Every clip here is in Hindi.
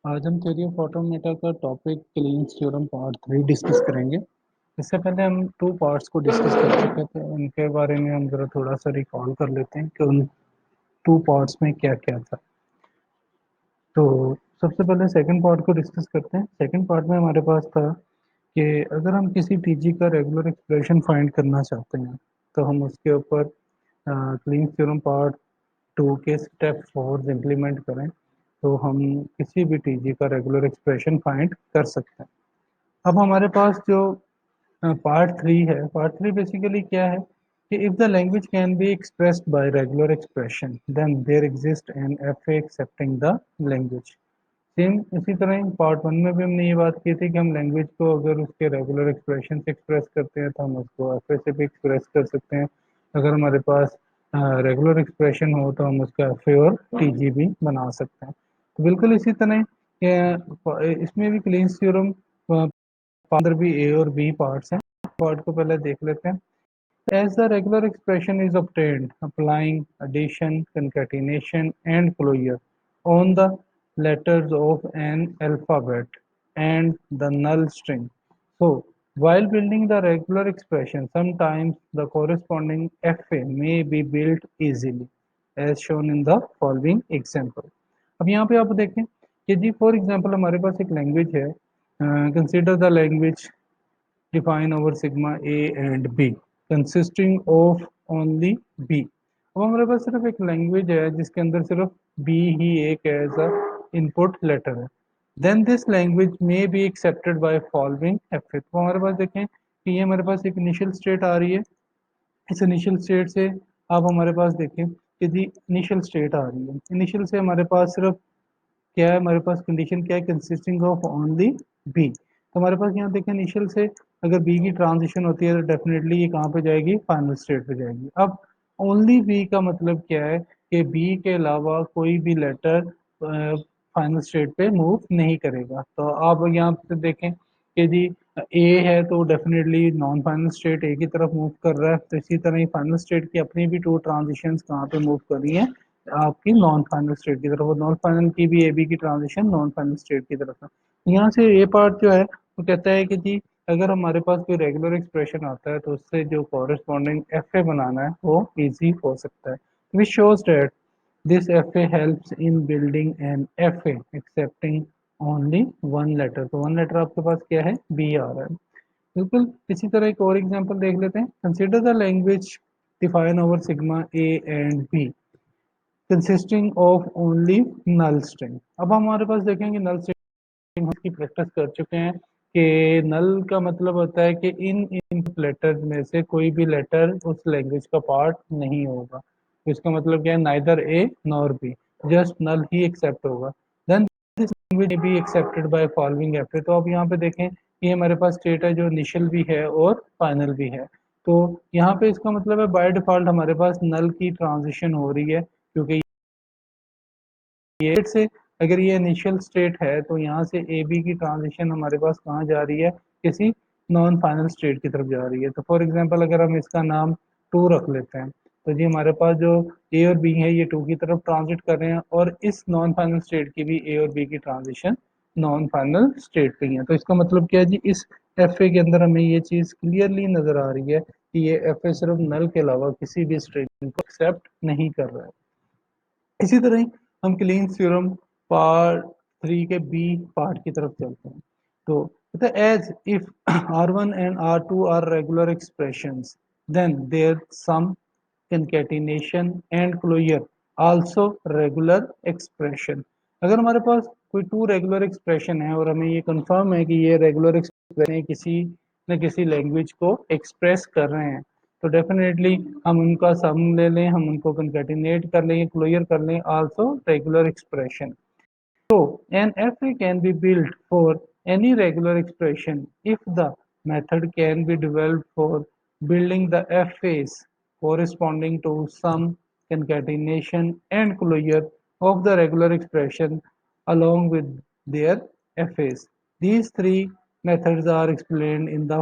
आज हम थ्योरी ऑफ ऑटोमेटा का topic cleans theorem part 3 discuss करेंगे। इससे पहले हम टू पार्ट्स को डिस्कस कर चुके थे, उनके बारे में हम ज़रा थोड़ा सा रिकॉल कर लेते हैं कि उन टू पार्ट्स में क्या क्या था। तो सबसे पहले सेकंड पार्ट को डिस्कस करते हैं। सेकंड पार्ट में हमारे पास था कि अगर हम किसी टीजी का रेगुलर एक्सप्रेशन फाइंड करना चाहते हैं तो हम उसके ऊपर क्लीन्स थ्योरम पार्ट 2 के स्टेप 4 इम्प्लीमेंट करें तो हम किसी भी टीजी का रेगुलर एक्सप्रेशन फाइंड कर सकते हैं। अब हमारे पास जो पार्ट 3 है, पार्ट 3 बेसिकली क्या है कि if the language can be expressed by regular expression then there exist an F accepting the language. Same इसी तरह ही पार्ट 1 में भी हमने ये बात की थी कि हम लैंग्वेज को अगर उसके रेगुलर एक्सप्रेशन से एक्सप्रेस करते हैं तो हम उसको एफ से भी एक्सप्रेस कर सकते हैं। अगर हमारे पास रेगुलर एक्सप्रेशन हो तो हम उसका एफ और टीजी भी बना सकते हैं। तो बिल्कुल इसी तरह इसमें भी क्लीन्स थ्योरम अंदर भी ए और बी पार्ट्स हैं। पार्ट को पहले देख लेते हैं। As the regular expression is obtained applying addition, concatenation, and closure on the letters of an alphabet and the null string. So, while building the regular expression, sometimes the corresponding FA may be built easily, as shown in the following example. अब यहाँ पे आप देखें कि जी फॉर एग्जांपल हमारे पास एक लैंग्वेज है, consider the language define our sigma a and b consisting of only b। अब हमारे पास सिर्फ एक लैंग्वेज है जिसके अंदर सिर्फ b ही एक एज अ इनपुट लेटर है। देन दिस लैंग्वेज में B accepted by following F. तो हमारे पास देखें कि ये हमारे पास एक इनिशियल स्टेट आ रही है। इस इनिशियल स्टेट से अब हमारे पास देखें कि जी इनिशियल स्टेट आ रही है, इनिशियल से हमारे पास सिर्फ क्या है, हमारे पास कंडीशन क्या है, कंसिस्टिंग ऑफ ओनली बी। तो हमारे पास यहाँ देखें इनिशियल से अगर बी की ट्रांजिशन होती है तो डेफिनेटली ये कहाँ पे जाएगी, फाइनल स्टेट पे जाएगी। अब ओनली बी का मतलब क्या है कि बी के अलावा कोई भी लेटर फाइनल स्टेट पे मूव नहीं करेगा। तो आप यहाँ पे देखें कि जी ए है तो definitely non final state A की तरफ मूव कर रहा है। तो इसी तरह ही फाइनल स्टेट की अपनी भी टू ट्रांजिशंस कहाँ पे मूव कर रही हैं, आपकी नॉन फाइनल स्टेट की तरफ। और नॉन फाइनल की भी ए बी की ट्रांजिशन नॉन फाइनल स्टेट की तरफ है। यहाँ से ये पार्ट जो है वो कहता है कि जी अगर हमारे पास कोई रेगुलर एक्सप्रेशन आता है तो उससे जो कॉरेस्पॉन्डिंग एफ ए बनाना है वो इजी हो सकता है। Which shows that this F A helps in building an F A accepting only one letter. तो वन लेटर आपके पास क्या है, बी आ रहा है। बिल्कुल इसी तरह एक और एग्जांपल देख लेते हैं। Consider the language define over sigma A and B consisting of only null string. अब हमारे पास देखेंगे नल स्ट्रिंग की प्रैक्टिस कर चुके हैं कि नल का मतलब होता है कि इन इनपुट लेटर में से कोई भी लेटर उस लैंग्वेज का पार्ट नहीं होगा। तो इसका मतलब क्या है, neither A nor B, just null ही एक्सेप्ट होगा। Then this language be accepted by following F. तो अब यहाँ पे देखें कि हमारे पास स्टेट है जो इनिशियल भी है और फाइनल भी है। तो यहाँ पे इसका मतलब है बाय डिफॉल्ट हमारे पास नल की ट्रांजिशन हो रही है, क्योंकि ये से अगर ये इनिशियल स्टेट है तो यहाँ से ए बी की ट्रांजिशन हमारे पास कहाँ जा रही है, किसी नॉन फाइनल स्टेट की तरफ जा रही है। तो फॉर एग्जांपल अगर हम इसका नाम टू रख लेते हैं तो जी हमारे पास जो ए और बी है ये टू की तरफ ट्रांजिट कर रहे हैं और इस नॉन फाइनल स्टेट की भी ए और बी की ट्रांजिशन नॉन फाइनल स्टेट पे ही है। तो इसका मतलब क्या है जी, इस एफ ए के अंदर हमें ये चीज़ क्लियरली नजर आ रही है कि ये एफ ए सिर्फ नल के अलावा किसी भी स्ट्रिंग को एक्सेप्ट नहीं कर रहा है। इसी तरह ही हम क्लीन थ्योरम पार्ट 3 के बी पार्ट की तरफ चलते हैं। तो as if R1 and R2 are regular expressions then there some concatenation and closure also regular expression। अगर हमारे पास कोई टू रेगुलर एक्सप्रेशन है और हमें ये कंफर्म है कि ये रेगुलर एक्सप्रेशन किसी न किसी लैंग्वेज को एक्सप्रेस कर रहे हैं तो डेफिनेटली हम उनका सम ले लें, हम उनको कंकेटिनेट कर लें, क्लोजर कर लें, also regular expression. So an FA can be built for any regular expression if the method can be developed for building the FAs corresponding to some concatenation and closure of the regular expression along with their FAs। These three methods are explained in the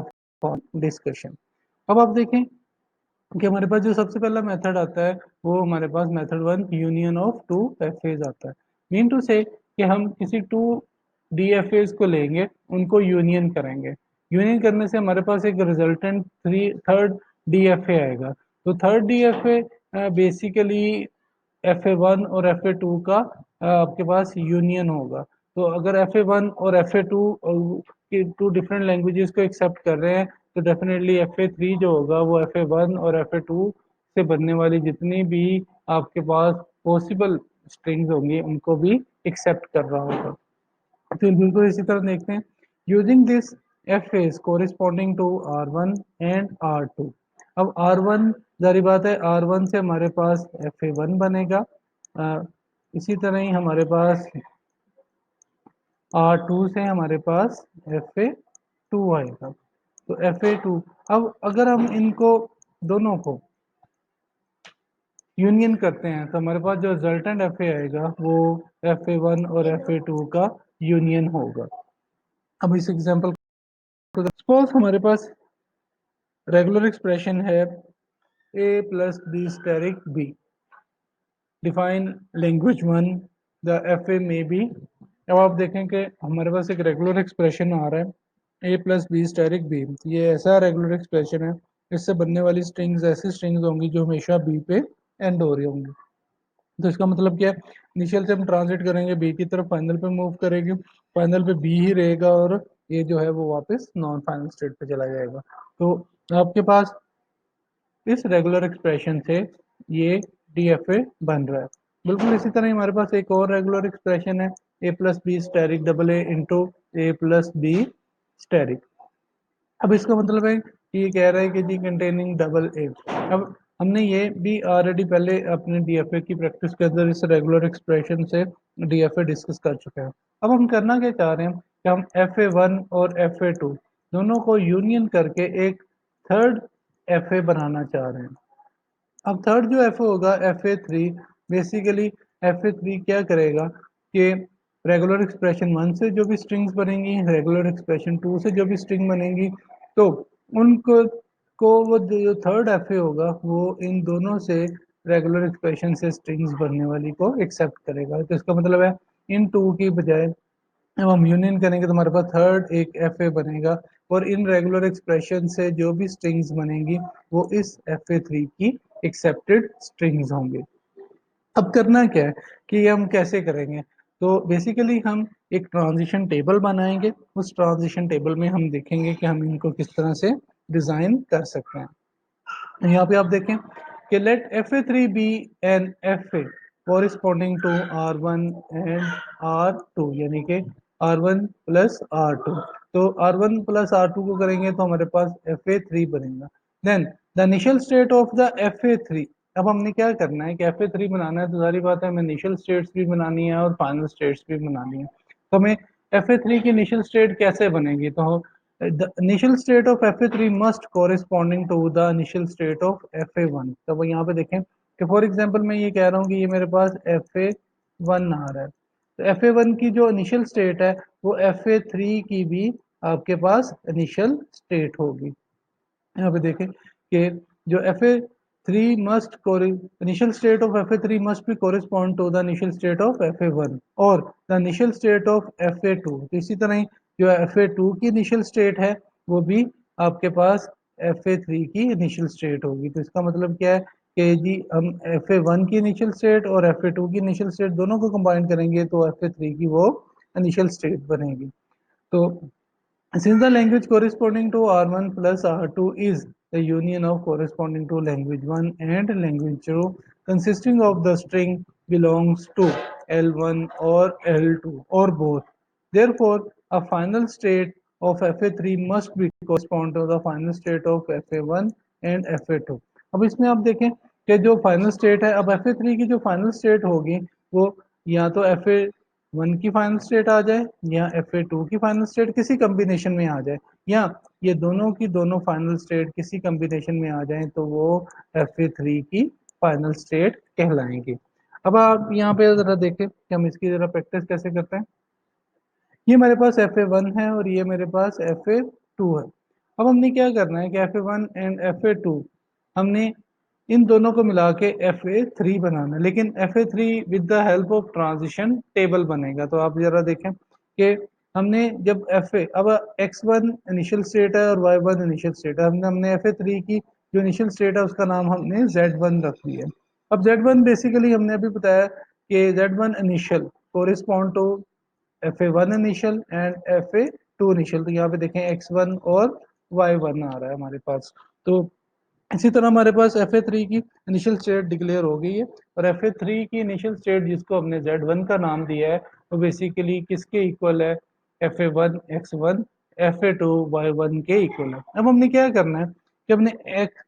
discussion। अब आप देखें कि हमारे पास जो सबसे पहला मेथड आता है वो हमारे पास method one union of two FAs आता है। मीन टू से कि हम किसी टू डीएफएस को लेंगे, उनको यूनियन करेंगे। यूनियन करने से हमारे पास एक रिजल्टेंट थर्ड डीएफए आएगा। तो third DFA basically F A one और एफ ए टू का आपके पास यूनियन होगा। तो अगर एफ ए वन और एफ ए टू की टू डिफरेंट लैंग्वेजेस को एक्सेप्ट कर रहे हैं, तो डेफिनेटली एफ ए थ्री जो होगा वो एफ ए वन और एफ ए टू से बनने वाली जितनी भी आपके पास पॉसिबल स्ट्रिंग्स होंगी उनको भी एक्सेप्ट कर रहा होगा। तो बिल्कुल इसी तरह देखते हैं, using this F is corresponding to R1 and R2। अब R1 जारी बात है, R1 से हमारे पास एफ ए वन बनेगा, इसी तरह ही हमारे पास R2 से हमारे पास एफ ए टू आएगा। तो एफ ए टू, अब अगर हम इनको दोनों को यूनियन करते हैं तो हमारे पास जो रिजल्टेंट एफ ए आएगा वो एफ ए वन और एफ ए टू का यूनियन होगा। अब इस एग्जांपल को सपोज हमारे पास रेगुलर एक्सप्रेशन है a plus b asterisk b, define language one the F A में बी। अब आप देखें कि हमारे पास एक रेगुलर एक्सप्रेशन आ रहा है a plus b asterisk B, ये ऐसा रेगुलर एक्सप्रेशन है, इससे बनने वाली स्ट्रिंग्स ऐसी स्ट्रिंग्स होंगी जो हमेशा बी पे एंड हो रही होंगी। तो इसका मतलब क्या है, इनिशियल से हम ट्रांजिट करेंगे बी की तरफ, फाइनल पे मूव करेंगे, फाइनल पे बी ही रहेगा और ये जो है वो वापस नॉन फाइनल स्टेट पे चला जाएगा। तो आपके पास इस रेगुलर एक्सप्रेशन से ये डीएफए बन रहा है। बिल्कुल इसी तरह हमारे पास एक और रेगुलर एक्सप्रेशन है a plus b asterisk double a into a plus b asterisk. अब इसका मतलब है कि ये कह रहा है कि जी कंटेनिंग डबल ए। अब हमने ये भी ऑलरेडी पहले अपने डीएफए की प्रैक्टिस के अंदर इस रेगुलर एक्सप्रेशन से डीएफए डिस्कस कर चुके हैं। अब हम करना क्या चाह रहे हैं कि हम एफ ए वन और एफ ए टू दोनों को यूनियन करके एक थर्ड एफ ए बनाना चाह रहे हैं। अब थर्ड जो एफ होगा F A three, basically F A three क्या करेगा कि रेगुलर एक्सप्रेशन वन से जो भी स्ट्रिंग्स बनेंगी, रेगुलर एक्सप्रेशन टू से जो भी स्ट्रिंग बनेंगी, तो उनको वो जो थर्ड एफ ए होगा वो इन दोनों से रेगुलर एक्सप्रेशन से स्ट्रिंग्स बनने वाली को एक्सेप्ट करेगा। तो इसका मतलब है इन टू की बजाय जब हम यूनियन करेंगे तो हमारे पास थर्ड एक एफ ए बनेगा, और इन रेगुलर एक्सप्रेशन से जो भी स्ट्रिंग्स बनेंगी वो इस एफ ए थ्री की एक्सेप्टेड स्ट्रिंग्स होंगे। अब करना क्या है कि ये हम कैसे करेंगे, तो बेसिकली हम एक ट्रांजिशन टेबल बनाएंगे, उस ट्रांजिशन टेबल में हम देखेंगे कि हम इनको किस तरह से डिजाइन कर सकते हैं। यहाँ पे आप देखें कि let F A three be an F A corresponding to R1 and R2, यानी कि R1 प्लस R2। तो R1 प्लस R2 को करेंगे तो हमारे पास एफ ए थ्री बनेगा। Then the initial state of the F A three, अब हमने क्या करना है कि एफ ए थ्री बनाना है तो सारी बात है हमें इनिशियल स्टेट्स भी बनानी है और फाइनल स्टेट्स भी बनानी है। तो हमें एफ ए थ्री की इनिशियल स्टेट कैसे बनेगी, तो the initial state of fa3 must corresponding to the initial state of fa1। तो यहाँ पे देखें कि फॉर एग्जांपल मैं ये कह रहा हूँ कि ये मेरे पास fa1 आ रहा है, तो fa1 की जो इनिशियल स्टेट है वो fa3 की भी आपके पास इनिशियल स्टेट होगी। यहाँ पे देखें कि जो F A three must initial state of F A three must be correspond to the initial state of F A one और the initial state of F A two. तो इसी तरह ही जो एफ ए टू की इनिशियल स्टेट है वो भी आपके पास एफ ए थ्री की इनिशियल स्टेट होगी। तो इसका मतलब क्या है कि जी हम एफ ए वन की इनिशियल स्टेट और एफ ए टू की इनिशियल स्टेट दोनों को कंबाइन करेंगे तो एफ ए थ्री की वो इनिशियल स्टेट बनेगी। तो since the language corresponding to R1 plus R2 is the union of corresponding to language 1 and language 0 consisting of the string belongs to L1 or L2 or both, therefore a final state of fa3 must be correspond to the final state of fa1 and fa2। अब इसमें आप देखें कि जो फाइनल स्टेट है, अब fa3 की जो फाइनल स्टेट होगी वो या तो fa1 की फाइनल स्टेट आ जाए या fa2 की फाइनल स्टेट किसी कम्बिनेशन में आ जाए, या ये दोनों की दोनों फाइनल स्टेट किसी कम्बिनेशन में आ जाए तो वो fa3 की फाइनल स्टेट कहलाएंगे। अब आप यहाँ पे जरा देखें कि हम इसकी जरा प्रैक्टिस कैसे करते हैं। ये मेरे पास fa1 है और ये मेरे पास fa2 है। अब हमने क्या करना है कि fa1 एंड fa2 हमने इन दोनों को मिला के Fa3 बनाना है, लेकिन Fa3 with the help of transition table बनेगा। तो आप जरा देखें कि हमने जब Fa अब x1 इनिशियल स्टेट है और y1 इनिशियल स्टेट है, हमने हमने Fa3 की जो इनिशियल स्टेट है उसका नाम हमने Z1 रख दिया। अब Z1 बेसिकली हमने अभी बताया कि Z1 initial correspond to Fa1 initial and Fa2 initial. तो यहाँ पे देखें x1 और y1 आ रहा है हमारे पास। तो इसी तरह हमारे पास Fa3 की इनिशियल स्टेट डिक्लेयर हो गई है, और Fa3 की इनिशियल स्टेट जिसको हमने Z1 का नाम दिया है वो बेसिकली किसके इक्वल है, Fa1 x1 Fa2 y1 के इक्वल है। अब हमने क्या करना है कि हमने एक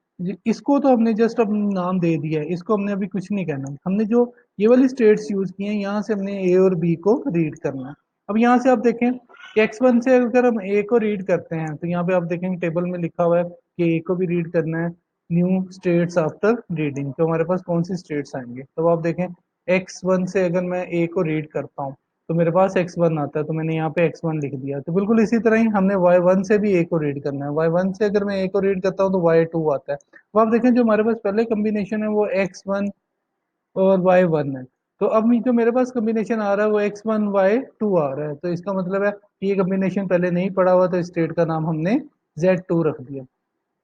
इसको तो हमने जस्ट अब नाम दे दिया है, इसको हमने अभी कुछ नहीं कहना है। हमने जो ये वाली स्टेट्स यूज की हैं यहाँ से हमने ए और बी को रीड करना है। अब यहाँ से आप देखें कि x1 से अगर हम ए को रीड करते हैं तो यहाँ पे आप देखेंगे टेबल में लिखा हुआ है कि ए को भी रीड करना है। न्यू स्टेट्स आफ्टर रीडिंग, तो हमारे पास कौन सी स्टेट्स आएंगे, तो आप देखें x1 से अगर मैं a को रीड करता हूँ तो मेरे पास x1 आता है, तो मैंने यहाँ पे x1 लिख दिया। तो बिल्कुल इसी तरह ही हमने y1 से भी a को रीड करना है। y1 से अगर मैं a को रीड करता हूँ तो y2 आता है। तो आप देखें जो हमारे पास पहले कॉम्बिनेशन है वो x1 और y1 है। तो अब जो मेरे पास कॉम्बिनेशन आ रहा है वो x1 y2 आ रहा है। तो इसका मतलब है कि ये कॉम्बिनेशन पहले नहीं पड़ा हुआ, तो स्टेट का नाम हमने z2 रख दिया।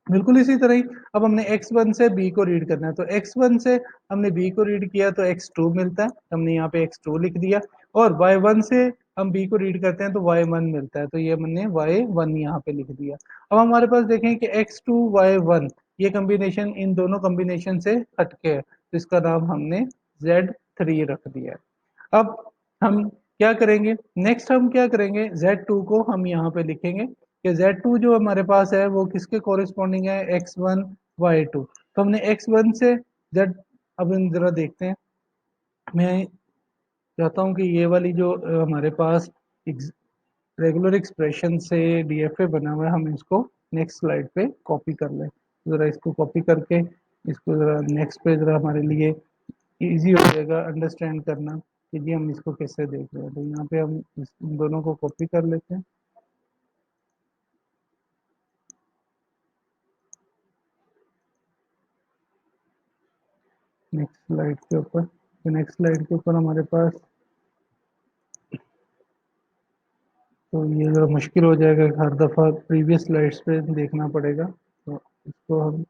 बिल्कुल इसी तरह ही अब हमने x1 से b को रीड करना है, तो x1 से हमने b को रीड किया तो x2 मिलता है, हमने यहाँ पे x2 लिख दिया। और y1 से हम b को रीड करते हैं तो y1 मिलता है, तो ये हमने y1 यहाँ पे लिख दिया। अब हमारे पास देखें कि x2 y1 ये कॉम्बिनेशन इन दोनों कॉम्बिनेशन से हटके है, तो इसका नाम हमने z3 रख दिया है। अब हम क्या करेंगे, नेक्स्ट हम क्या करेंगे, Z2 को हम यहाँ पे लिखेंगे कि Z2 जो हमारे पास है वो किसके कॉरेस्पॉन्डिंग है, x1 y2। तो हमने x1 से Z, अब हम जरा देखते हैं। मैं चाहता हूँ कि ये वाली जो हमारे पास रेगुलर एक्सप्रेशन से डीएफए बना हुआ है, हम इसको नेक्स्ट स्लाइड पे कॉपी कर लें। ज़रा इसको कॉपी करके इसको ज़रा नेक्स्ट पे ज़रा हमारे लिए इजी हो जाएगा अंडरस्टैंड करना कि जी हम इसको कैसे देख रहे हैं। तो यहाँ पे हम इन दोनों को कॉपी कर लेते हैं नेक्स्ट स्लाइड के ऊपर। तो नेक्स्ट स्लाइड के ऊपर हमारे पास, तो ये ज़रा मुश्किल हो जाएगा, हर दफ़ा प्रीवियस स्लाइड्स पे देखना पड़ेगा। तो इसको हम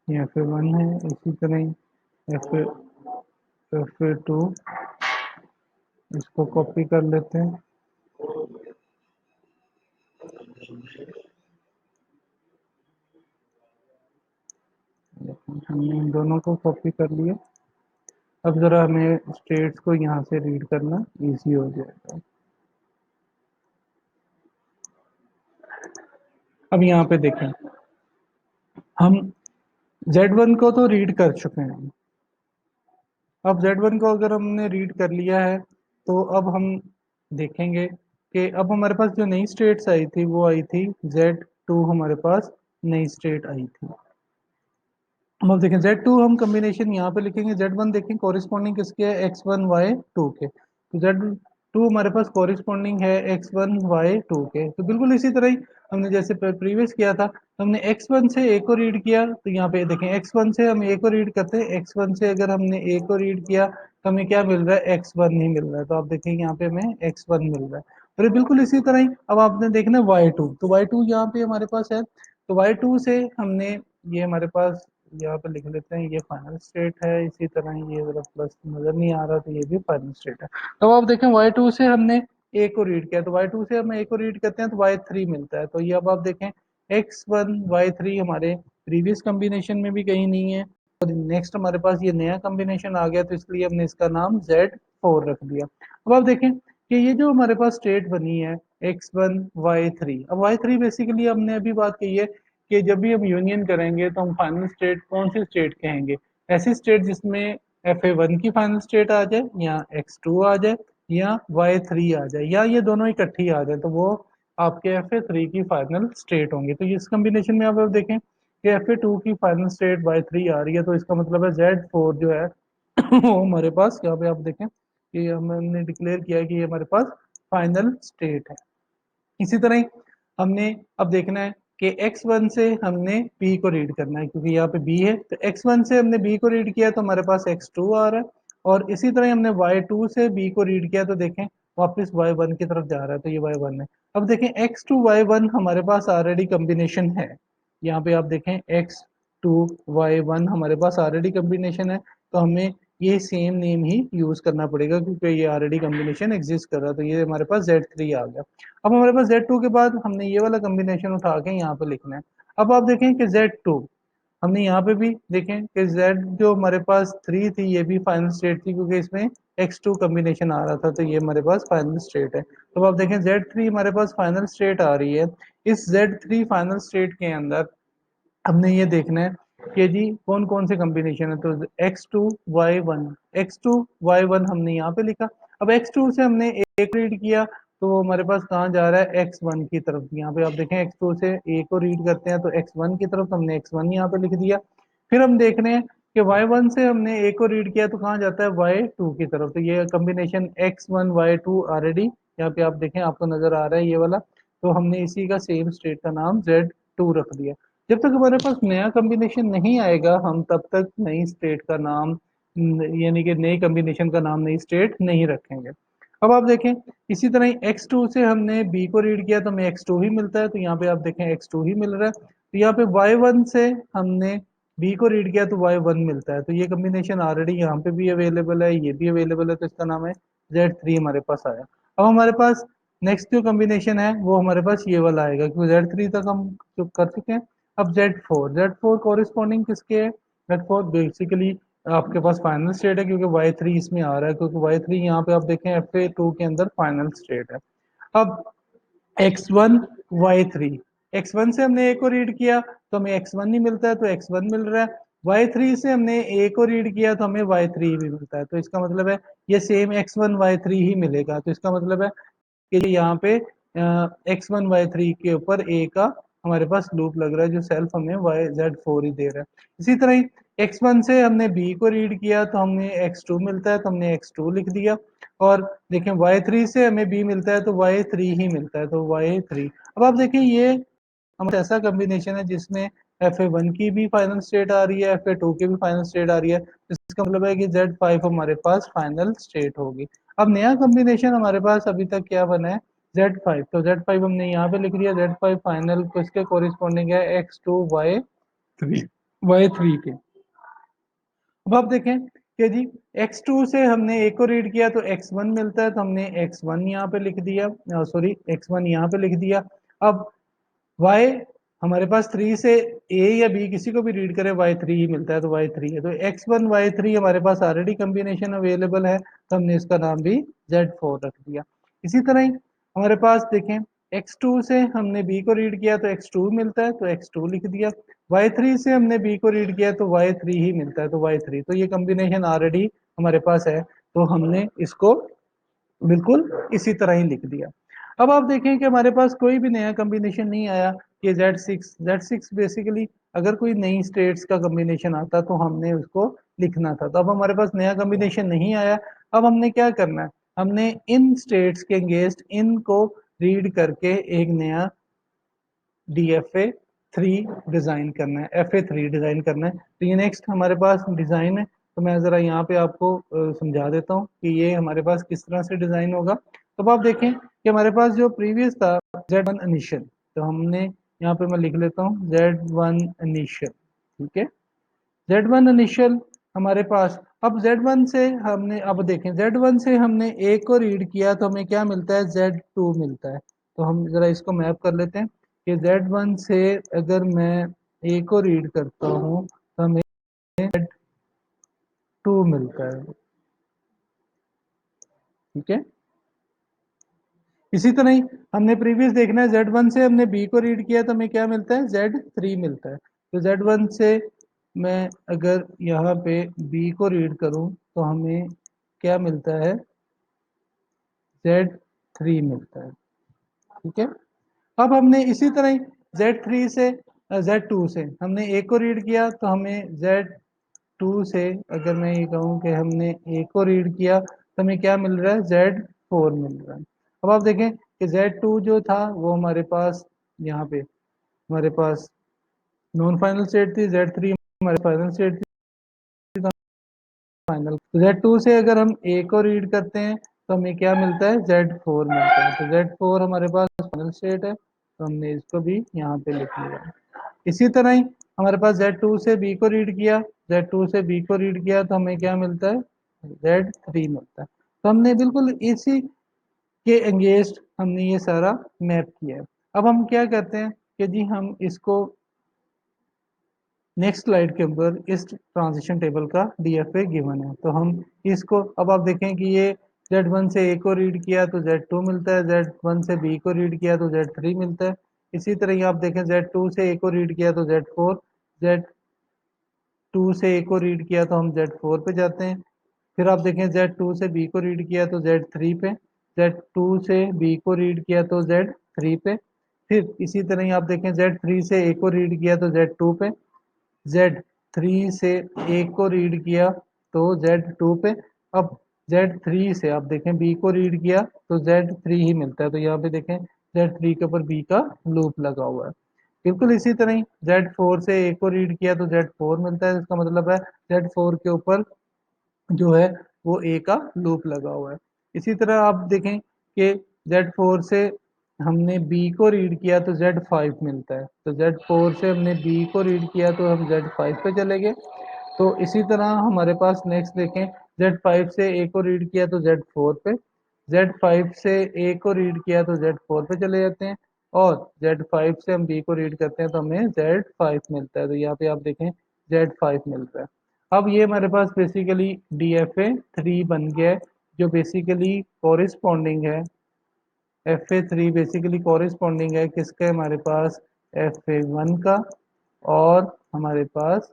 ये Fa1 है, इसी तरह ही Fa2 इसको कॉपी कर लेते हैं। हमने इन दोनों को कॉपी कर लिया। अब ज़रा हमें स्टेट्स को यहाँ से रीड करना इजी हो जाएगा। अब यहाँ पे देखें, हम Z1 को तो रीड कर चुके हैं। अब Z1 को अगर हमने रीड कर लिया है तो अब हम देखेंगे कि अब हमारे पास जो नई स्टेट्स आई थी वो आई थी Z2, हमारे पास नई स्टेट आई थी। अब देखें Z2 हम कॉम्बिनेशन यहाँ पे लिखेंगे, Z1 देखें कॉरिस्पॉन्डिंग किसके है, x1 y2 के। तो Z2 हमारे पास कॉरिस्पॉन्डिंग है x1 y2 के। तो बिल्कुल इसी तरह ही हमने जैसे प्रीवियस किया था, तो हमने x1 से a को रीड किया। तो यहाँ पे देखें x1 से हम a को रीड करते हैं, x1 से अगर हमने a को रीड किया तो हमें क्या मिल रहा है, x1 ही मिल रहा है। तो आप देखें यहाँ पे हमें x1 मिल रहा है। और ये बिल्कुल इसी तरह ही अब आपने देखना है y2, तो y2 यहाँ पे हमारे पास है। तो y2 से हमने ये हमारे पास यहाँ पे लिख लेते हैं, ये फाइनल स्टेट है। इसी तरह ये जरा प्लस नजर नहीं आ रहा, तो ये भी फाइनल स्टेट है। तो आप देखें y2 से हमने a को रीड किया, तो y2 से हम a को रीड करते हैं तो y3 मिलता है। तो ये अब आप देखें x1 y3 हमारे प्रीवियस कॉम्बिनेशन में भी कहीं नहीं है, और नेक्स्ट हमारे पास ये नया कॉम्बिनेशन आ गया, तो इसलिए हमने इसका नाम Z4 रख दिया। अब आप देखें कि ये जो हमारे पास स्टेट बनी है x1 y3, अब y3 बेसिकली हमने अभी बात की है कि जब भी हम यूनियन करेंगे तो हम फाइनल स्टेट कौन सी स्टेट कहेंगे, ऐसी स्टेट जिसमें Fa1 की फाइनल स्टेट आ जाए, या x2 आ जाए, या y3 आ जाए, या ये दोनों इकट्ठी आ जाए, तो वो आपके Fa3 की फाइनल स्टेट होंगे। तो इस कॉम्बिनेशन में आप देखें कि Fa2 की फाइनल स्टेट y3 आ रही है, तो इसका मतलब है Z4 जो है वो हमारे पास यहाँ पे आप देखें कि हमने डिक्लेयर किया कि ये हमारे पास फाइनल स्टेट है। इसी तरह ही हमने अब देखना है कि x1 से हमने b को रीड करना है, क्योंकि यहाँ पे b है तो x1 से हमने b को रीड किया तो हमारे पास x2 आ रहा है, और इसी तरह हमने y2 से b को रीड किया तो देखें वापस y1 की तरफ जा रहा है, तो ये y1 है। अब देखें x2 y1 हमारे पास ऑलरेडी कॉम्बिनेशन है, यहाँ पे आप देखें x2 y1 हमारे पास ऑलरेडी कॉम्बिनेशन है, तो हमें ये सेम नेम ही यूज करना पड़ेगा क्योंकि ये ऑलरेडी कॉम्बिनेशन एग्जिस्ट कर रहा है, तो ये हमारे पास Z3 आ गया। अब हमारे पास Z2 के बाद हमने ये वाला कॉम्बिनेशन उठा के यहाँ पे लिखना है। अब आप देखें कि Z2 हमने यहाँ पे भी देखें कि Z जो हमारे पास 3 थी ये भी फाइनल स्टेट थी, क्योंकि इसमें x2 कॉम्बिनेशन आ रहा था, तो ये हमारे पास फाइनल स्टेट है। तो अब आप देखें Z3 हमारे पास फाइनल स्टेट आ रही है। इस Z3 फाइनल स्टेट के अंदर हमने ये देखना है कि जी कौन कौन से कॉम्बिनेशन है, तो x2 y1 हमने यहाँ पे लिखा। अब x2 से हमने एक रीड किया तो वो हमारे पास कहाँ जा रहा है, x1 की तरफ। यहाँ पे आप देखें x2 से a को रीड करते हैं तो x1 की तरफ, तो हमने x1 यहाँ पे लिख दिया। फिर हम देख रहे हैं कि y1 से हमने a को रीड किया तो कहाँ जाता है, y2 की तरफ। तो ये कॉम्बिनेशन x1 y2 ऑलरेडी यहाँ पे आप देखें आपको नजर आ रहा है ये वाला, तो हमने इसी का सेम स्टेट का नाम Z2 रख दिया। जब तक हमारे पास नया कॉम्बिनेशन नहीं आएगा हम तब तक नई स्टेट का नाम यानी कि नई कॉम्बिनेशन का नाम नई स्टेट नहीं रखेंगे। अब आप देखें इसी तरह ही x2 से हमने b को रीड किया तो हमें x2 ही मिलता है, तो यहाँ पे आप देखें x2 ही मिल रहा है। तो यहाँ पे y1 से हमने b को रीड किया तो y1 मिलता है, तो ये कॉम्बिनेशन ऑलरेडी यहाँ पे भी अवेलेबल है, ये भी अवेलेबल है, तो इसका नाम है Z3 हमारे पास आया। अब हमारे पास नेक्स्ट जो कॉम्बिनेशन है वो हमारे पास ये वाला आएगा, क्योंकि Z3 तक हम जो कर चुके हैं। अब Z4 कॉरिस्पॉन्डिंग किसके है, Z4 बेसिकली आपके पास फाइनल स्टेट है, क्योंकि Y3 इसमें आ रहा है, क्योंकि Y3 यहाँ पे आप देखें FA2 के अंदर फाइनल स्टेट है। अब x1 y3, x1 से हमने a को रीड किया तो हमें x1 नहीं मिलता है, तो x1 मिल रहा है। y3 से हमने a को रीड किया तो हमें y3 भी मिलता है, तो इसका मतलब है ये सेम x1 y3 ही मिलेगा। तो इसका मतलब है कि यहाँ पे x1 y3 के ऊपर a का हमारे पास लूप लग रहा है, जो सेल्फ हमें Z4 ही दे रहा है। इसी तरह ही x1 से हमने b को रीड किया तो हमें x2 मिलता है, तो हमने x2 लिख दिया। और देखें y3 से हमें b मिलता है तो y3 ही मिलता है, तो y3। अब आप देखें ये हमारा ऐसा कॉम्बिनेशन है जिसमें FA1 की भी फाइनल स्टेट आ रही है, FA2 की भी फाइनल स्टेट आ रही है, इसका मतलब है कि Z5 हमारे पास फाइनल स्टेट होगी। अब नया कॉम्बिनेशन हमारे पास अभी तक क्या बना है, Z5, तो Z5 हमने यहाँ पे लिख दिया, Z5 फाइनल किसके कोरिस्पॉन्डिंग है, x2 y3 के। अब आप देखें कि जी x2 से हमने a को रीड किया तो x1 मिलता है, तो हमने x1 यहाँ पे लिख दिया, सॉरी x1 यहाँ पे लिख दिया। अब y हमारे पास 3 से a या b किसी को भी रीड करे y3 ही मिलता है, तो y3 है, तो x1 y3 हमारे पास ऑलरेडी कॉम्बिनेशन अवेलेबल है, तो हमने इसका नाम भी Z4 रख दिया। इसी तरह ही हमारे पास देखें x2 से हमने b को रीड किया तो x2 मिलता है, तो x2 लिख दिया। y3 से हमने b को रीड किया तो y3 ही मिलता है, तो y3, तो ये कॉम्बिनेशन ऑलरेडी हमारे पास है, तो हमने इसको बिल्कुल इसी तरह ही लिख दिया। अब आप देखें कि हमारे पास कोई भी नया कॉम्बिनेशन नहीं आया। ये Z6 बेसिकली अगर कोई नई स्टेट्स का कॉम्बिनेशन आता तो हमने उसको लिखना था, तो अब हमारे पास नया कॉम्बिनेशन नहीं आया। अब हमने क्या करना है, हमने इन स्टेट्स के अगेंस्ट इनको रीड करके एक नया DFA3 डिजाइन करना है, FA3 डिजाइन करना है। तो ये नेक्स्ट हमारे पास डिजाइन है, तो मैं जरा यहाँ पे आपको समझा देता हूँ कि ये हमारे पास किस तरह से डिजाइन होगा। तो अब आप देखें कि हमारे पास जो प्रीवियस था Z1 इनिशियल, तो हमने यहाँ पे मैं लिख लेता हूँ Z1 इनिशियल, ठीक है। Z1 इनिशियल हमारे पास, अब Z1 से हमने, अब देखें Z1 से हमने a को रीड किया तो हमें क्या मिलता है, Z2 मिलता है। तो हम जरा इसको मैप कर लेते हैं कि Z1 से अगर मैं a को रीड करता हूँ तो हमें Z2 मिलता है, ठीक है। इसी तरह ही हमने प्रीवियस देखना है, Z1 से हमने b को रीड किया तो हमें क्या मिलता है, Z3 मिलता है। तो Z1 से मैं अगर यहाँ पे b को रीड करूँ तो हमें क्या मिलता है, Z3 मिलता है, ठीक है। अब हमने इसी तरह ही Z3 से Z2 से हमने a को रीड किया तो हमें Z2 से अगर मैं ये कहूँ कि हमने a को रीड किया तो हमें क्या मिल रहा है, Z4 मिल रहा है। अब आप देखें कि Z2 जो था वो हमारे पास यहाँ पे हमारे पास नॉन फाइनल स्टेट थी, Z3 हमारे फाइनल स्टेट थी, तो फाइनल Z2 से अगर हम ए को रीड करते हैं तो हमें क्या मिलता है, Z4 मिलता है। तो Z4 हमारे पास फाइनल स्टेट है, तो हमने इसको भी यहाँ पे लिख लिया। इसी तरह ही हमारे पास Z2 से B को रीड किया, Z2 से B को रीड किया तो हमें क्या मिलता है, Z3 मिलता है। तो हमने बिल्कुल इसी के एंगेज्ड हमने ये सारा मैप किया है। अब हम क्या करते हैं कि जी हम इसको नेक्स्ट स्लाइड के ऊपर इस ट्रांजिशन टेबल का डीएफए गिवन है, तो हम इसको अब आप देखें कि ये Z1 से A को रीड किया तो Z2 मिलता है, Z1 से B को रीड किया तो Z3 मिलता है। इसी तरह ही आप देखें Z2 से A को रीड किया तो Z4, Z2 से A को रीड किया तो हम Z4 पे जाते हैं। फिर आप देखें Z2 से B को रीड किया तो Z3 पे, Z2 से B को रीड किया तो Z3 पे। फिर इसी तरह ही आप देखें Z3 से A को रीड किया तो Z2 पे, Z3 से A को रीड किया तो Z2 पे। अब Z3 से आप देखें B को रीड किया तो Z3 ही मिलता है, तो यहाँ पे देखें Z3 के ऊपर B का लूप लगा हुआ है। बिल्कुल इसी तरह ही Z4 से A को रीड किया तो Z4 मिलता है, इसका मतलब है Z4 के ऊपर जो है वो ए का लूप लगा हुआ है। इसी तरह आप देखें कि Z4 से हमने बी को रीड किया तो Z5 मिलता है, तो Z4 से हमने बी को रीड किया तो हम Z5 पे चले गए। तो इसी तरह हमारे पास नेक्स्ट देखें, Z5 से ए को रीड किया तो Z4 पे, Z5 से ए को रीड किया तो Z4 पे चले जाते हैं, और Z5 से हम बी को रीड करते हैं तो हमें Z5 मिलता है, तो यहाँ पे आप देखें Z5 मिलता है। अब ये हमारे पास बेसिकली DFA3 बन गया है, जो बेसिकली कॉरिस्पॉन्डिंग है, FA3 बेसिकली कॉरिस्पॉन्डिंग है किसका, हमारे पास FA1 का, और हमारे पास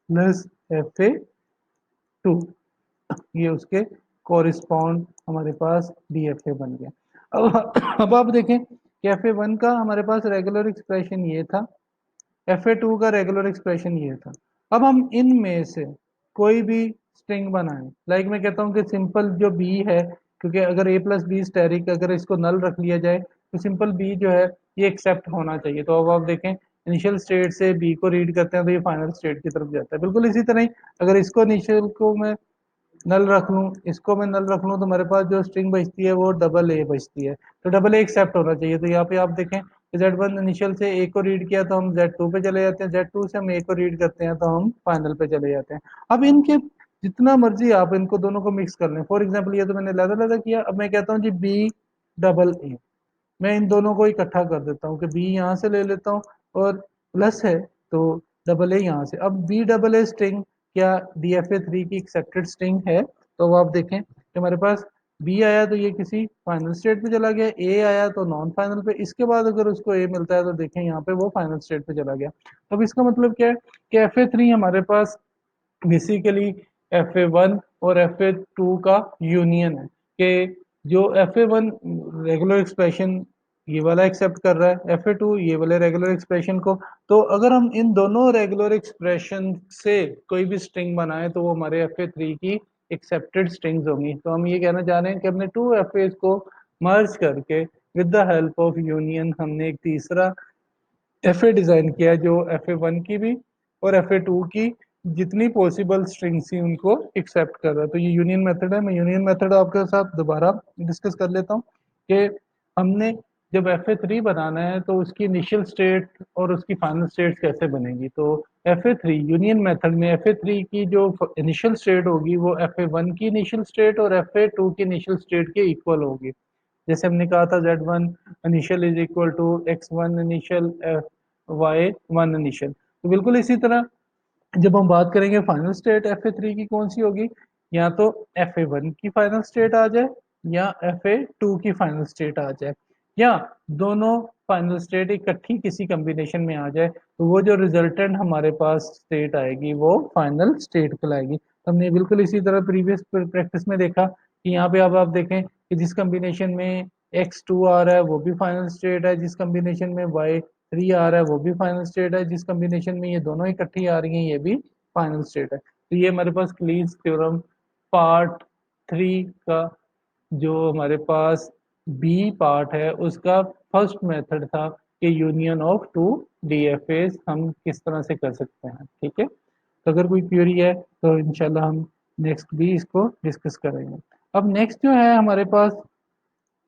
प्लस FA2, ये उसके कॉरिस्पॉन्ड हमारे पास DFA बन गया। अब आप देखें कि FA1 का हमारे पास रेगुलर एक्सप्रेशन ये था, FA2 का रेगुलर एक्सप्रेशन ये था। अब हम इनमें से कोई भी स्ट्रिंग बनाएं, लाइक मैं कहता हूं कि सिंपल जो बी है, क्योंकि अगर ए प्लस बी स्टेरिक अगर इसको नल रख लिया जाए तो सिंपल बी जो है ये एक्सेप्ट होना चाहिए। तो अब आप देखें इनिशियल स्टेट से बी को रीड करते हैं तो ये फाइनल स्टेट की तरफ जाता है। बिल्कुल इसी तरह ही अगर इसको इनिशियल को मैं नल रख लूँ, इसको मैं नल रख लूँ, तो मेरे पास जो स्ट्रिंग बचती है वो डबल ए बचती है, तो डबल ए एक्सेप्ट होना चाहिए। तो यहाँ पे आप देखें Z1 इनिशियल से ए को रीड किया तो हम Z2 पे चले जाते हैं, Z2 से हम ए को रीड करते हैं तो हम फाइनल पे चले जाते हैं। अब इनके जितना मर्जी आप इनको दोनों को मिक्स कर लें, फॉर एग्जाम्पल ये तो मैंने लहदा लहदा किया, अब मैं कहता हूँ जी बी डबल ए, मैं इन दोनों को इकट्ठा कर देता हूँ कि बी यहाँ से ले लेता हूँ और प्लस है तो डबल ए यहाँ से। अब बी डबल ए स्ट्रिंग क्या DFA3 की एक्सेप्टेड स्ट्रिंग है, तो अब आप देखें कि हमारे पास बी आया तो ये किसी फाइनल स्टेट पे चला गया, ए आया तो नॉन फाइनल पे, इसके बाद अगर उसको ए मिलता है तो देखें यहाँ पे वो फाइनल स्टेट पे चला गया। अब इसका मतलब क्या है कि FA3 हमारे पास बेसिकली FA1 और FA2 का यूनियन है, कि जो FA1 रेगुलर एक्सप्रेशन ये वाला एक्सेप्ट कर रहा है, FA2 ये वाले रेगुलर एक्सप्रेशन को। तो अगर हम इन दोनों रेगुलर एक्सप्रेशन से कोई भी स्ट्रिंग बनाए तो वो हमारे FA3 की एक्सेप्टेड स्ट्रिंग्स होंगी। तो हम ये कहना चाह रहे हैं कि हमने टू FAs को मर्ज करके with the help of union हमने एक तीसरा FA डिजाइन किया है, जो FA1 की भी और FA2 की जितनी पॉसिबल स्ट्रिंग्स थी उनको एक्सेप्ट कर रहा है। तो ये यूनियन मेथड है। मैं यूनियन मेथड आपके साथ दोबारा डिस्कस कर लेता हूँ कि हमने जब FA3 बनाना है तो उसकी इनिशियल स्टेट और उसकी फाइनल स्टेट कैसे बनेगी। तो FA3 यूनियन मेथड में FA3 की जो इनिशियल स्टेट होगी वो FA1 की इनिशियल स्टेट और FA2 की इनिशियल स्टेट के इक्वल होगी। जैसे हमने कहा था Z1 initial is equal to X1 initial Y1 initial, तो बिल्कुल इसी तरह जब हम बात करेंगे फाइनल स्टेट FA3 की कौन सी होगी, या तो FA1 की फाइनल स्टेट आ जाए या FA2 की फाइनल स्टेट आ जाए, या दोनों फाइनल स्टेट इकट्ठी किसी कॉम्बिनेशन में आ जाए, तो वो जो रिजल्टेंट हमारे पास स्टेट आएगी वो फाइनल स्टेट कहलाएगी। तो हमने बिल्कुल इसी तरह प्रीवियस प्रैक्टिस में देखा कि यहाँ पे अब आप देखें कि जिस कॉम्बिनेशन में X2 आ रहा है वो भी फाइनल स्टेट है, जिस कॉम्बिनेशन में Y3 आ रहा है वो भी फाइनल स्टेट है, जिस कॉम्बिनेशन में ये दोनों इकट्ठी आ रही हैं ये भी फाइनल स्टेट है। तो ये हमारे पास क्लीज थ्योरम पार्ट थ्री का जो हमारे पास बी पार्ट है उसका फर्स्ट मेथड था कि यूनियन ऑफ टू डीएफएस हम किस तरह से कर सकते हैं। ठीक है, तो अगर कोई क्वेरी है तो इंशाल्लाह हम नेक्स्ट भी इसको डिस्कस करेंगे। अब नेक्स्ट जो है हमारे पास,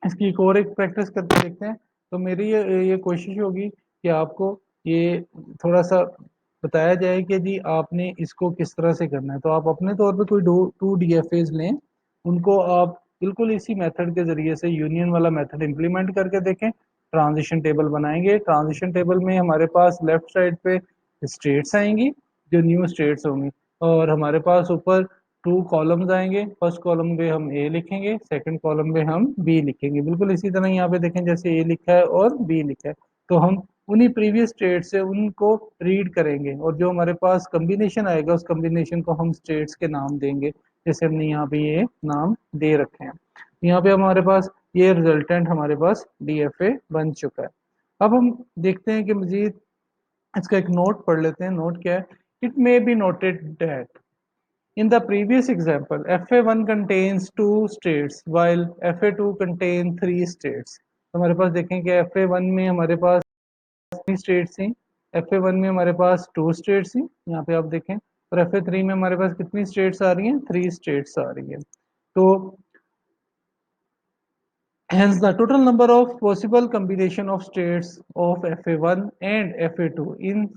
इसकी एक और एक प्रैक्टिस करके देखते हैं। तो मेरी ये कोशिश होगी कि आपको ये थोड़ा सा बताया जाए कि जी आपने इसको किस तरह से करना है। तो आप अपने तौर पे कोई दो टू डीएफएस लें, उनको आप बिल्कुल इसी मेथड के जरिए से यूनियन वाला मेथड इम्प्लीमेंट करके देखें। ट्रांजिशन टेबल बनाएंगे, ट्रांजिशन टेबल में हमारे पास लेफ्ट साइड पे स्टेट्स आएंगी जो न्यू स्टेट्स होंगी, और हमारे पास ऊपर टू कॉलम्स आएंगे। फर्स्ट कॉलम पे हम ए लिखेंगे, सेकंड कॉलम पे हम बी लिखेंगे। बिल्कुल इसी तरह यहाँ पे देखें जैसे ए लिखा है और बी लिखा है, तो हम उन्हीं प्रीवियस स्टेट से उनको रीड करेंगे और जो हमारे पास कम्बिनेशन आएगा उस कम्बिनेशन को हम स्टेट्स के नाम देंगे, जैसे हमने यहाँ पे ये नाम दे रखे हैं। यहाँ पे हमारे पास ये रिजल्टेंट हमारे पास डीएफए बन चुका है। अब हम देखते हैं कि मजीद इसका एक नोट पढ़ लेते हैं। नोट क्या है? It may be noted that in the previous example, FA1 contains two states while FA2 contain three states। तो हमारे पास देखें कि FA1 में हमारे पास कितनी स्टेट्स थी? FA1 में हमारे पास टू स्टेट्स थी, यहाँ पे आप देखें, और FA3 में हमारे पास कितनी स्टेट्स आ रही हैं? थ्री स्टेट्स आ रही है। तो hence the total number of possible combination of states of FA1 and FA2 in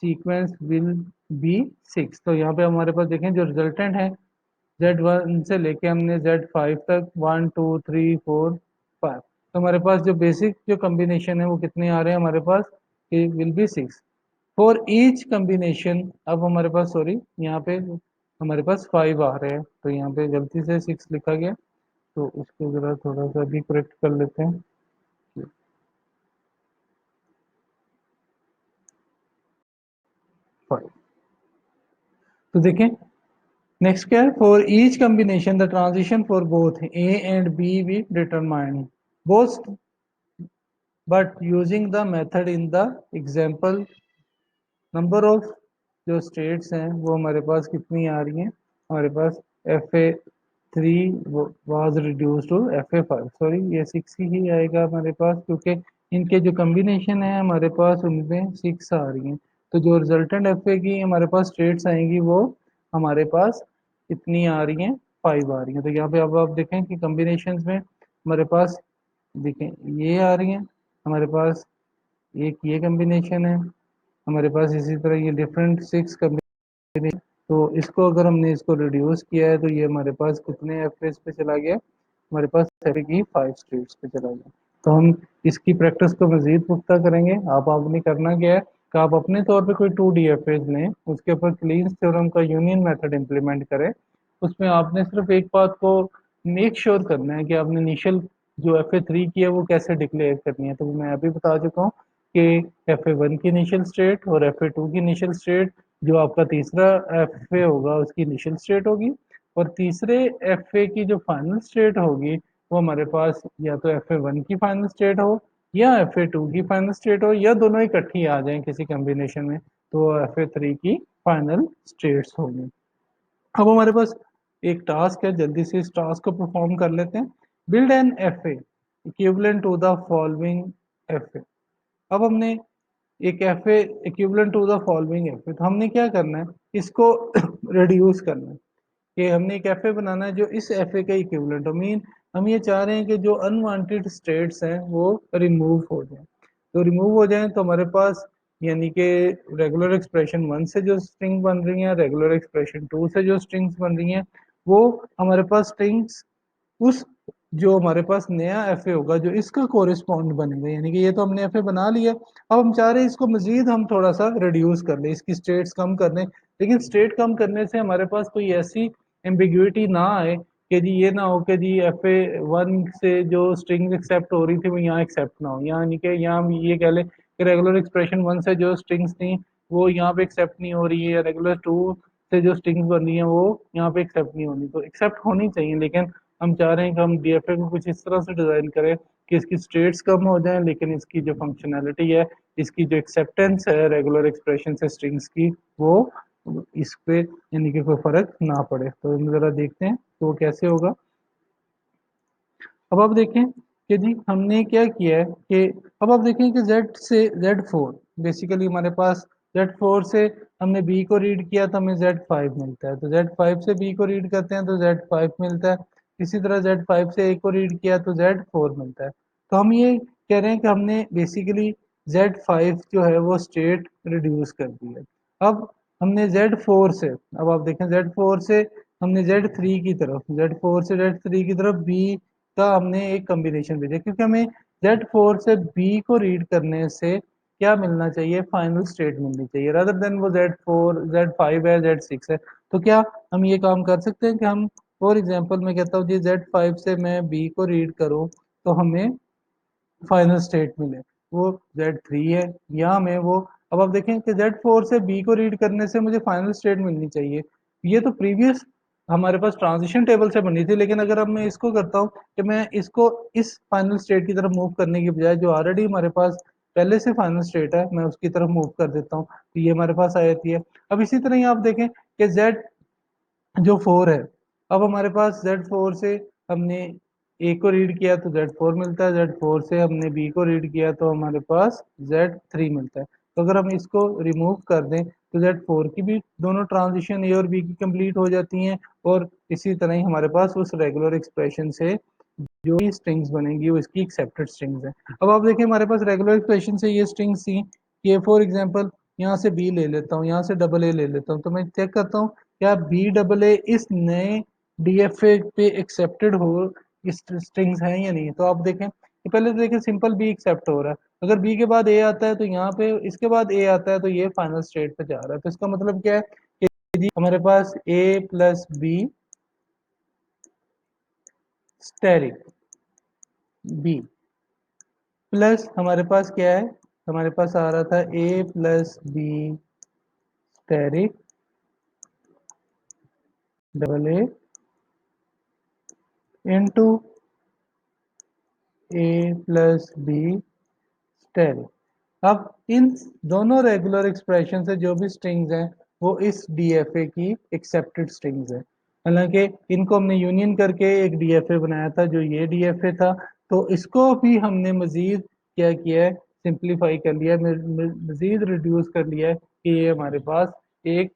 sequence will be 6। तो यहाँ पे हमारे पास देखें जो रिजल्टेंट है Z1 से लेके हमने Z5 तक 1 2 3 4 5, तो हमारे पास जो बेसिक जो कम्बिनेशन है वो कितने आ रहे हैं हमारे पास? Will be 6 for each combination. अब हमारे पास सॉरी यहाँ पे हमारे पास 5 आ रहे हैं, तो यहाँ पे गलती से 6 लिखा गया, तो इसको जरा थोड़ा सा भी करेक्ट कर लेते हैं। 5। तो देखें नेक्स्ट क्या है? For each combination the transition for both A and B we determine both but using the method in the example number of जो स्टेट्स हैं वो हमारे पास कितनी आ रही हैं? हमारे पास FA3 was reduce to FA5, sorry ये 6 ही आएगा हमारे पास, क्योंकि इनके जो कम्बिनेशन है हमारे पास उनमें 6 आ रही हैं। तो जो रिजल्टेंट FA की हमारे पास स्टेट्स आएंगी वो हमारे पास कितनी आ रही हैं? 5 आ रही हैं। तो यहाँ पे अब आप देखें कि कम्बिनेशन में हमारे पास देखें ये आ रही हैं हमारे पास, एक ये कम्बिनेशन है हमारे पास, इसी तरह ये डिफरेंट 6 कम्बिनेशन। तो इसको अगर हमने इसको रिड्यूस किया है तो ये हमारे पास कितने एफ पे चला गया? हमारे पास एफ की 5 स्टेट्स पे चला गया। तो हम इसकी प्रैक्टिस को मजीद पुख्ता करेंगे। आपने करना क्या है कि आप अपने तौर पे कोई टू डी एफ लें, उसके ऊपर क्लीन्स थ्योरम का यूनियन मेथड इम्प्लीमेंट करें। उसमें आपने सिर्फ एक बात को मेक श्योर करना है कि आपने इनिशियल जो FA3 की है वो कैसे डिक्लेयर करनी है। तो मैं अभी बता चुका हूँ कि FA1 की इनिशियल स्टेट और FA2 की इनिशियल स्टेट, जो आपका तीसरा FA होगा उसकी इनिशियल स्टेट होगी, और तीसरे FA की जो फाइनल स्टेट होगी वो हमारे पास या तो FA1 की फाइनल स्टेट हो या FA2 की फाइनल स्टेट हो, या दोनों इकट्ठी आ जाएं किसी कम्बिनेशन में, तो FA3 की फाइनल स्टेट्स होगी। अब हमारे पास एक टास्क है, जल्दी से इस टास्क को परफॉर्म कर लेते हैं। Build an FA equivalent to the following FA। अब हमने एक FA equivalent to the following FA, तो हमने क्या करना है? इसको रिड्यूस करना है कि हमने एक FA बनाना है जो इस FA का इक्विवेलेंट हो। मीन हम ये चाह रहे हैं कि जो अनवांटेड स्टेट्स हैं वो रिमूव हो जाएं। तो रिमूव हो जाएं तो हमारे पास यानी कि रेगुलर एक्सप्रेशन 1 से जो स्ट्रिंग बन रही हैं, रेगुलर एक्सप्रेशन 2 से जो स्ट्रिंग्स बन रही हैं, वो हमारे पास स्ट्रिंग्स उस जो हमारे पास नया FA होगा जो इसका कोरिस्पॉन्ड बनेगा। यानी कि ये तो हमने FA बना लिया, अब हम चाह रहे हैं इसको मजीद हम थोड़ा सा रिड्यूस कर लें, इसकी स्टेट्स कम कर लें। लेकिन स्टेट कम करने से हमारे पास कोई ऐसी एम्बिग्युइटी ना आए कि जी ये ना हो कि जी FA1 से जो स्ट्रिंग एक्सेप्ट हो रही थी वो यहाँ एक्सेप्ट ना हो, यानी कि यहाँ हम ये कह लें कि रेगुलर एक्सप्रेशन 1 से जो स्ट्रिंग्स थी वो यहाँ पे एक्सेप्ट नहीं हो रही है, या रेगुलर 2 से जो स्ट्रिंग्स बन रही हैं वो यहाँ पे एक्सेप्ट नहीं होनी। तो एक्सेप्ट होनी चाहिए, लेकिन हम चाह रहे हैं कि हम DFA को कुछ इस तरह से डिज़ाइन करें कि इसकी स्टेट्स कम हो जाएं लेकिन इसकी जो फंक्शनैलिटी है, इसकी जो एक्सेप्टेंस है रेगुलर एक्सप्रेशन से स्ट्रिंग्स की, वो इस पे यानी कि कोई फर्क ना पड़े। तो हम जरा देखते हैं कि वो कैसे होगा। अब आप देखें कि जी हमने क्या किया है कि अब आप देखें कि Z से Z4 बेसिकली हमारे पास Z4 से हमने B को रीड किया तो हमें Z5 मिलता है, तो Z5 से B को रीड करते हैं तो Z5 मिलता है। इसी तरह Z5 से A को रीड किया तो Z4 मिलता है। तो हम ये कह रहे हैं कि हमने बेसिकली Z5 जो है वो स्टेट रिड्यूस कर दी है। अब हमने Z4 से, अब आप देखें Z4 से हमने Z3 की तरफ, Z4 से Z3 की तरफ B का हमने एक कॉम्बिनेशन भेजा, क्योंकि हमें Z4 से B को रीड करने से क्या मिलना चाहिए, फाइनल स्टेट मिलनी चाहिए, रादर देन वो Z4 Z5 है Z6 है। तो क्या हम ये काम कर सकते हैं कि हम फॉर एग्जांपल मैं कहता हूँ जी Z5 से मैं B को रीड करूँ तो हमें फाइनल स्टेट मिले वो Z3 है, या हमें वो, अब आप देखें कि Z4 से B को रीड करने से मुझे फाइनल स्टेट मिलनी चाहिए। ये तो प्रीवियस हमारे पास ट्रांजिशन टेबल से बनी थी, लेकिन अगर अब मैं इसको करता हूँ कि मैं इसको इस फाइनल स्टेट की तरफ मूव करने की बजाय जो ऑलरेडी हमारे पास पहले से फाइनल स्टेट है मैं उसकी तरफ मूव कर देता हूँ, तो ये हमारे पास आ जाती है। अब इसी तरह ही आप देखें कि Z जो 4 है, अब हमारे पास Z4 से हमने ए को रीड किया तो Z4 मिलता है, Z4 से हमने बी को रीड किया तो हमारे पास Z3 मिलता है। तो अगर हम इसको रिमूव कर दें तो Z4 की भी दोनों ट्रांजिशन ए और बी की कंप्लीट हो जाती हैं, और इसी तरह ही हमारे पास उस रेगुलर एक्सप्रेशन से जो भी स्ट्रिंग्स बनेंगी वो इसकी एक्सेप्टेड स्ट्रिंग्स हैं। अब आप देखिए हमारे पास रेगुलर एक्सप्रेशन से ये स्ट्रिंग्स थी कि फॉर एग्जांपल यहाँ से बी ले लेता हूँ, यहाँ से डबल ए ले लेता हूँ, तो मैं चेक करता हूँ क्या बी डबल ए इस नए डीएफए पे एक्सेप्टेड हो, इस स्ट्रिंग्स हैं या नहीं। तो आप देखें कि पहले तो देखें सिंपल बी एक्सेप्ट हो रहा है, अगर बी के बाद ए आता है तो यहाँ पे इसके बाद ए आता है तो ये फाइनल स्टेट पे जा रहा है। तो इसका मतलब क्या है कि जी हमारे पास a plus b asterisk b plus हमारे पास क्या है, हमारे पास आ रहा था a plus b asterisk double a into a plus b asterisk. अब इन दोनों रेगुलर एक्सप्रेशन से जो भी स्ट्रिंग्स हैं वो इस डीएफए की एक्सेप्टेड स्ट्रिंग्स हैं। हालांकि इनको हमने यूनियन करके एक डीएफए बनाया था जो ये डीएफए था, तो इसको भी हमने मजीद क्या किया है, सिंप्लीफाई कर लिया है, मजीद रिड्यूस कर लिया है कि ये हमारे पास एक,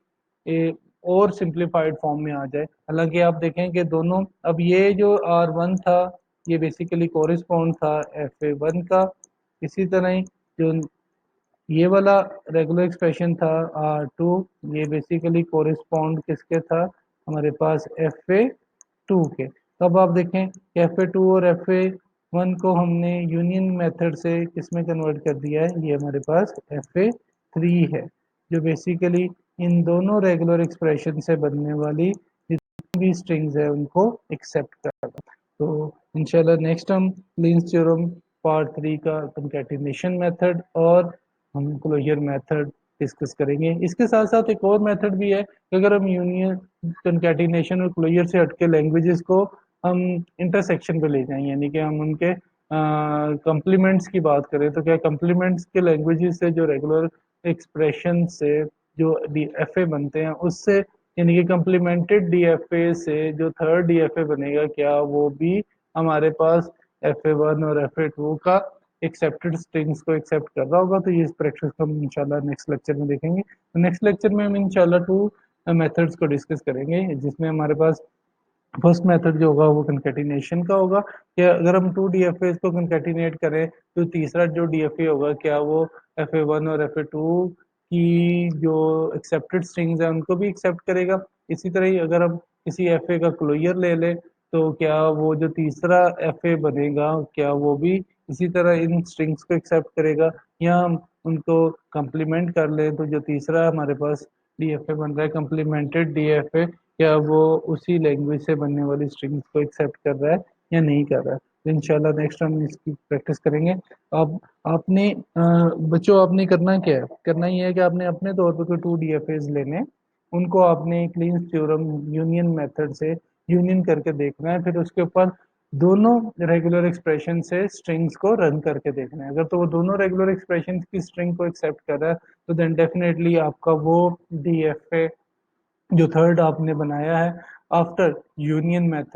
एक और सिंप्लीफाइड फॉर्म में आ जाए। हालांकि आप देखें कि दोनों, अब ये जो R1 था ये बेसिकली कोरिस्पॉन्ड था FA1 का, इसी तरह ही जो ये वाला रेगुलर एक्सप्रेशन था R2, ये बेसिकली कोरिस्पॉन्ड किसके था, हमारे पास FA2 के। तो अब आप देखें FA2 और FA1 को हमने यूनियन मेथड से किसमें कन्वर्ट कर दिया है, ये हमारे पास FA3 है, जो बेसिकली इन दोनों रेगुलर एक्सप्रेशन से बनने वाली जितनी भी स्ट्रिंग्स है उनको एक्सेप्ट करता। तो इंशाल्लाह नेक्स्ट हम लीन्स थ्योरम पार्ट 3 का कंकैटिनेशन मेथड और हम क्लोजर मेथड डिस्कस करेंगे। इसके साथ साथ एक और मेथड भी है कि अगर हम यूनियन कंकैटिनेशन और क्लोजर से हटके लैंग्वेजेस को हम इंटरसेक्शन पे ले जाएं, यानी कि हम उनके कम्प्लीमेंट्स की बात करें तो क्या कम्प्लीमेंट्स के लैंग्वेजेस से जो रेगुलर एक्सप्रेशन से जो डीएफए बनते हैं उससे, यानी कि कम्प्लीमेंटेड डीएफए से जो थर्ड डीएफए बनेगा क्या वो भी हमारे पास FA1 और FA2 का एक्सेप्टेड स्ट्रिंग्स को एक्सेप्ट कर रहा होगा। तो ये इस प्रैक्टिस को हम इंशाल्लाह नेक्स्ट लेक्चर में देखेंगे। तो नेक्स्ट लेक्चर में हम इंशाल्लाह टू मेथड्स को डिस्कस करेंगे, जिसमें हमारे पास फर्स्ट मेथड जो होगा वो कंकैटिनेशन का होगा कि अगर हम टू डीएफए को कंकैटिनेट करें तो तीसरा जो डीएफए होगा क्या वो FA1 और FA2 की जो एक्सेप्टेड स्ट्रिंग्स है उनको भी एक्सेप्ट करेगा। इसी तरह ही अगर हम किसी एफए का क्लोजर ले लें तो क्या वो जो तीसरा एफए बनेगा क्या वो भी इसी तरह इन स्ट्रिंग्स को एक्सेप्ट करेगा, या हम उनको कंप्लीमेंट कर लें तो जो तीसरा हमारे पास डीएफए बन रहा है कम्प्लीमेंटेड डीएफए, क्या वो उसी लैंग्वेज से बनने वाली स्ट्रिंग्स को एक्सेप्ट कर रहा है या नहीं कर रहा है। तो इंशाल्लाह नेक्स्ट हम इसकी प्रैक्टिस करेंगे। अब आपने बच्चों आपने करना क्या है, करना ये है कि आपने अपने तौर पर कोई टू डीएफएज लेने, उनको आपने क्लीन थ्योरम यूनियन मेथड से यूनियन करके देखना है, फिर उसके ऊपर दोनों रेगुलर एक्सप्रेशन से स्ट्रिंग्स को रन करके देखना है। अगर तो वो दोनों रेगुलर एक्सप्रेशन की स्ट्रिंग को एक्सेप्ट कर रहा है तो देन डेफिनेटली आपका वो डीएफए जो थर्ड आपने बनाया है आफ्टर यूनियन मेथड।